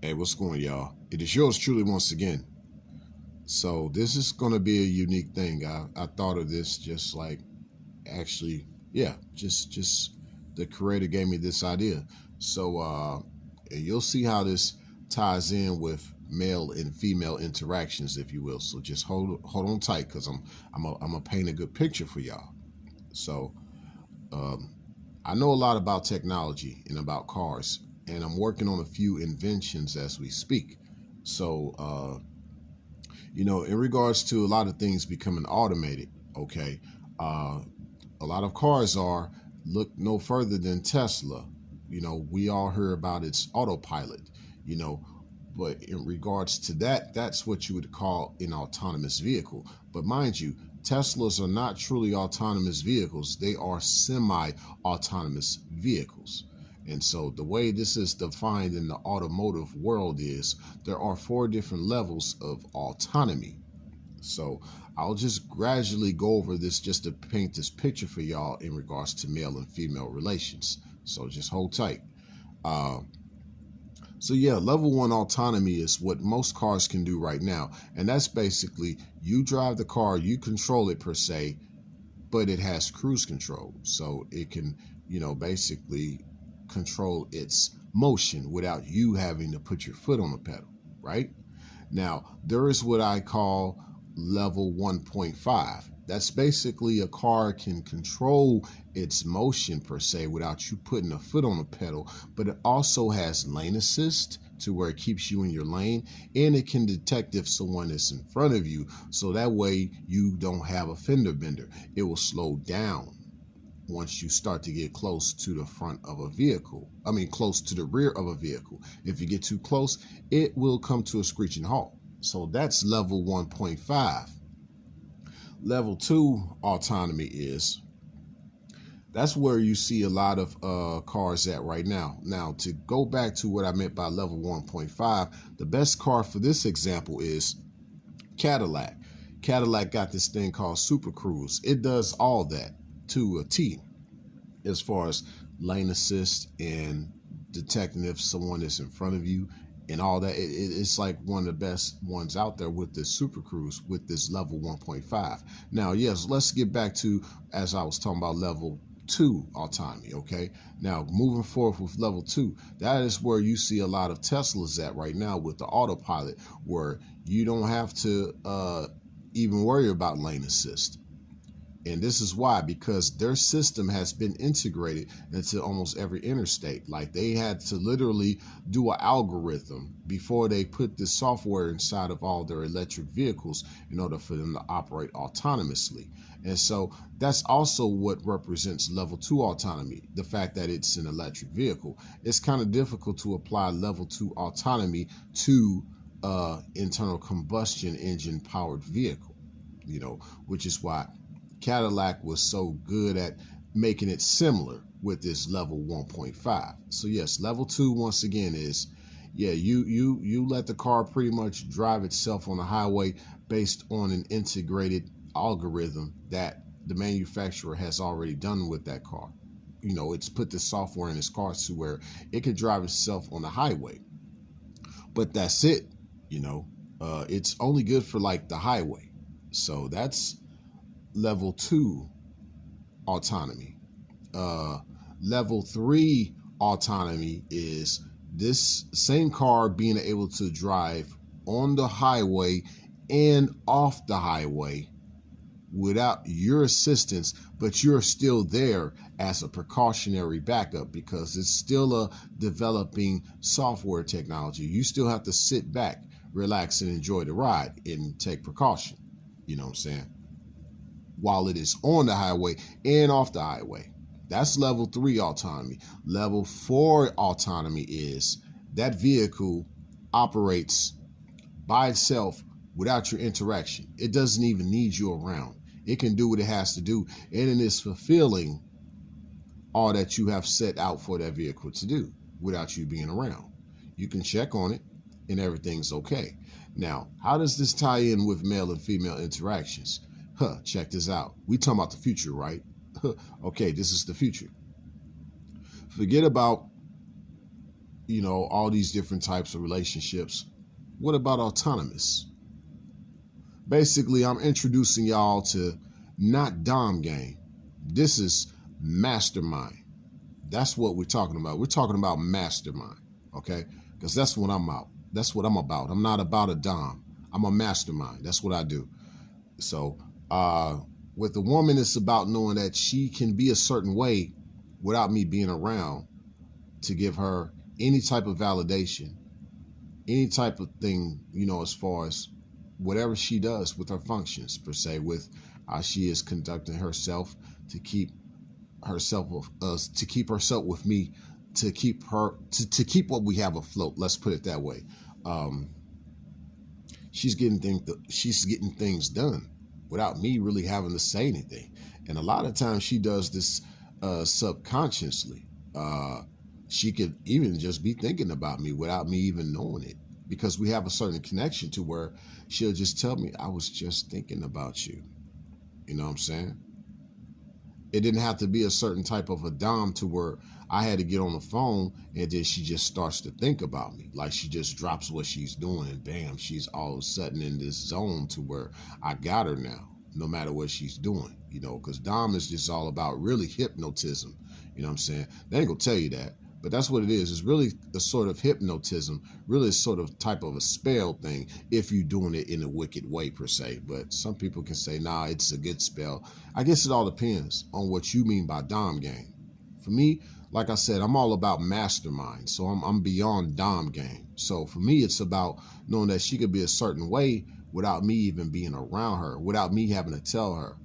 Hey, what's going on, y'all? It is yours truly once again. So this is going to be a unique thing. I thought of this just like actually, yeah, just the creator gave me this idea. So and you'll see how this ties in with male and female interactions, if you will. So just hold on tight, because I'm gonna paint a good picture for y'all. So um, I know a lot about technology and about cars, and I'm working on a few inventions as we speak. So, in regards to a lot of things becoming automated, okay, uh, a lot of cars are, look no further than Tesla. We all hear about its autopilot, you know, but in regards to that, that's what you would call an autonomous vehicle. But mind you, Teslas are not truly autonomous vehicles, they are semi autonomous vehicles. And so the way this is defined in the automotive world is there are four different levels of autonomy. So I'll just gradually go over this just to paint this picture for y'all in regards to male and female relations. So just hold tight. Uh, so yeah, level one autonomy is what most cars can do right now. And that's basically you drive the car, you control it per se, but it has cruise control. So it can, basically control its motion without you having to put your foot on the pedal, right? Now, there is what I call level 1.5. That's basically a car can control its motion per se without you putting a foot on the pedal, but it also has lane assist to where it keeps you in your lane, and it can detect if someone is in front of you, so that way you don't have a fender bender. It will slow down once you start to get close to the front of a vehicle. I mean, close to the rear of a vehicle. If you get too close, it will come to a screeching halt. So that's level 1.5. Level 2 autonomy that's where you see a lot of cars at right now. Now, to go back to what I meant by level 1.5, the best car for this example is Cadillac. Cadillac got this thing called Super Cruise. It does all that to a T, as far as lane assist and detecting if someone is in front of you and all that. It's like one of the best ones out there with this Super Cruise with this level 1.5. Now, yes, let's get back to, as I was talking about, level 2 autonomy. Okay, now moving forward with level 2, that is where you see a lot of Teslas at right now with the autopilot, where you don't have to even worry about lane assist. And this is why, because their system has been integrated into almost every interstate. Like, they had to literally do an algorithm before they put this software inside of all their electric vehicles in order for them to operate autonomously. And so that's also what represents level 2 autonomy, the fact that it's an electric vehicle. It's kind of difficult to apply level 2 autonomy to internal combustion engine powered vehicle, which is why Cadillac was so good at making it similar with this level 1.5. So yes, level 2 once again is, yeah, you let the car pretty much drive itself on the highway based on an integrated algorithm that the manufacturer has already done with that car. It's put the software in its car to where it could drive itself on the highway. But that's it, it's only good for like the highway. So that's level 2 autonomy. Level 3 autonomy is this same car being able to drive on the highway and off the highway without your assistance, but you're still there as a precautionary backup, because it's still a developing software technology. You still have to sit back, relax, and enjoy the ride and take precaution. You know what I'm saying? While it is on the highway and off the highway. That's level 3 autonomy. Level 4 autonomy is that vehicle operates by itself without your interaction. It doesn't even need you around. It can do what it has to do, and it is fulfilling all that you have set out for that vehicle to do without you being around. You can check on it and everything's okay. Now, how does this tie in with male and female interactions? Check this out. We talking about the future, right? Okay, this is the future. Forget about all these different types of relationships. What about autonomous? Basically, I'm introducing y'all to not dom game. This is mastermind. That's what we're talking about. We're talking about mastermind, okay? Because that's what I'm out. That's what I'm about. I'm not about a dom. I'm a mastermind. That's what I do. So with a woman, it's about knowing that she can be a certain way without me being around to give her any type of validation, any type of thing, as far as whatever she does with her functions, per se, with how she is conducting herself to keep herself with me, to keep her to keep what we have afloat. Let's put it that way. She's getting things done without me really having to say anything, and a lot of times she does this subconsciously. She could even just be thinking about me without me even knowing it, because we have a certain connection to where she'll just tell me, I was just thinking about you. You know what I'm saying? It didn't have to be a certain type of a dom to where I had to get on the phone and then she just starts to think about me. Like she just drops what she's doing and bam, she's all of a sudden in this zone to where I got her now, no matter what she's doing, because dom is just all about really hypnotism. You know what I'm saying? They ain't gonna tell you that, but that's what it is. It's really a sort of hypnotism, really a sort of type of a spell thing if you're doing it in a wicked way, per se. But some people can say, nah, it's a good spell. I guess it all depends on what you mean by dom game. For me, like I said, I'm all about mastermind. So I'm beyond dom game. So for me, it's about knowing that she could be a certain way without me even being around her, without me having to tell her.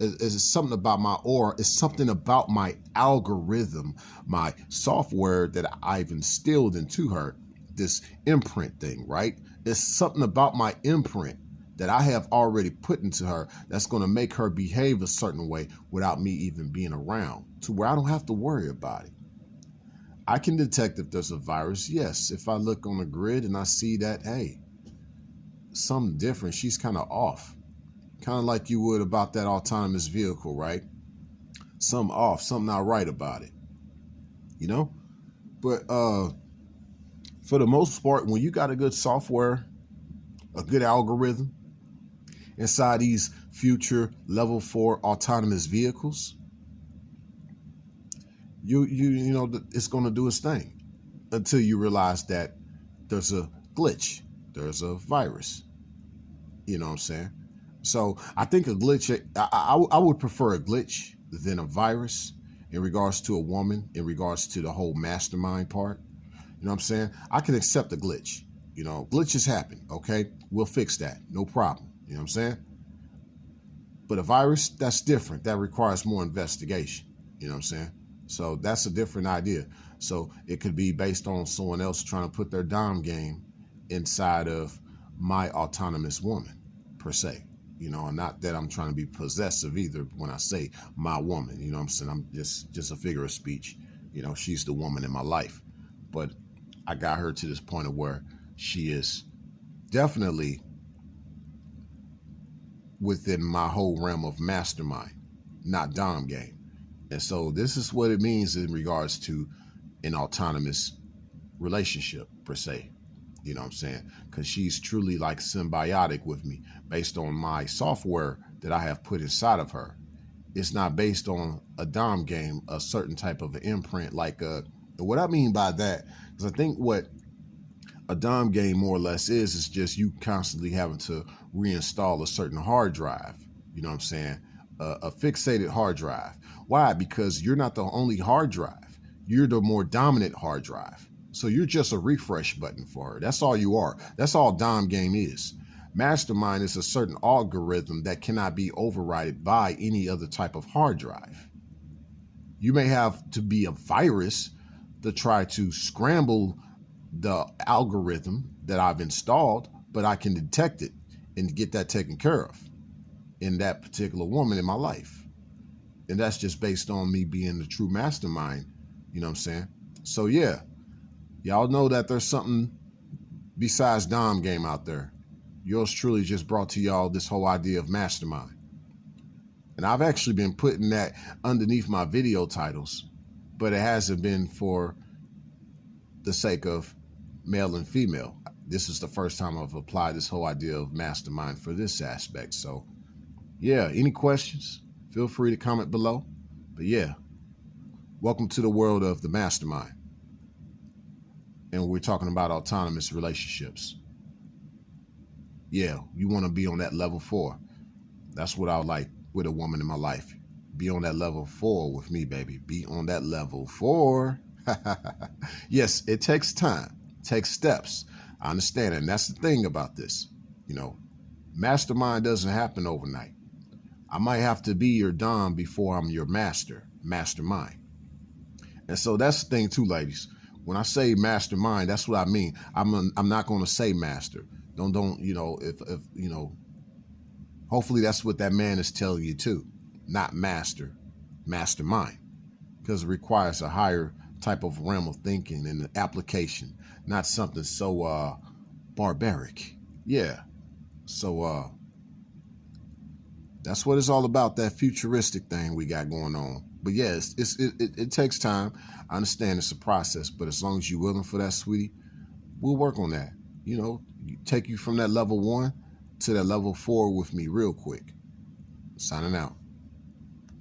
It's something about my aura. It's something about my algorithm, my software that I've instilled into her, this imprint thing, right? It's something about my imprint that I have already put into her that's going to make her behave a certain way without me even being around, to where I don't have to worry about it. I can detect if there's a virus, yes. If I look on the grid and I see that, hey, something different, she's kind of off. Kind of like you would about that autonomous vehicle, right? Something off, something not right about it, But for the most part, when you got a good software, a good algorithm inside these future level 4 autonomous vehicles, it's going to do its thing until you realize that there's a glitch, there's a virus. You know what I'm saying? So I think a glitch, I would prefer a glitch than a virus in regards to a woman, in regards to the whole mastermind part. You know what I'm saying? I can accept a glitch. Glitches happen, okay? We'll fix that, no problem. You know what I'm saying? But a virus, that's different. That requires more investigation. You know what I'm saying? So that's a different idea. So it could be based on someone else trying to put their dom game inside of my autonomous woman, per se. And not that I'm trying to be possessive either when I say my woman. You know what I'm saying? I'm just a figure of speech. She's the woman in my life. But I got her to this point of where she is definitely within my whole realm of mastermind, not dom game. And so this is what it means in regards to an autonomous relationship, per se. You know what I'm saying? Because she's truly like symbiotic with me based on my software that I have put inside of her. It's not based on a dom game, a certain type of an imprint. What I mean by that is I think what a dom game more or less is just you constantly having to reinstall a certain hard drive. You know what I'm saying? A fixated hard drive. Why? Because you're not the only hard drive. You're the more dominant hard drive. So you're just a refresh button for her. That's all you are. That's all dom game is. Mastermind is a certain algorithm that cannot be overridden by any other type of hard drive. You may have to be a virus to try to scramble the algorithm that I've installed, but I can detect it and get that taken care of in that particular woman in my life. And that's just based on me being the true mastermind. You know what I'm saying? So yeah. Y'all know that there's something besides dom game out there. Yours truly just brought to y'all this whole idea of mastermind. And I've actually been putting that underneath my video titles, but it hasn't been for the sake of male and female. This is the first time I've applied this whole idea of mastermind for this aspect. So yeah, any questions? Feel free to comment below. But yeah, welcome to the world of the mastermind. And we're talking about autonomous relationships. Yeah, you want to be on that level 4. That's what I would like with a woman in my life. Be on that level 4 with me, baby. Be on that level 4. Yes, it takes time, takes steps. I understand it. And that's the thing about this. You know, mastermind doesn't happen overnight. I might have to be your dom before I'm your mastermind. And so that's the thing too, ladies. When I say mastermind, that's what I mean. I'm not going to say master. Don't you know, if you know, hopefully that's what that man is telling you too. Not mastermind. Because it requires a higher type of realm of thinking and application, not something so barbaric. Yeah. So that's what it's all about, that futuristic thing we got going on. But yeah, it takes time. I understand it's a process, but as long as you're willing for that, sweetie, we'll work on that. You know, take you from that level 1 to that level 4 with me real quick. Signing out.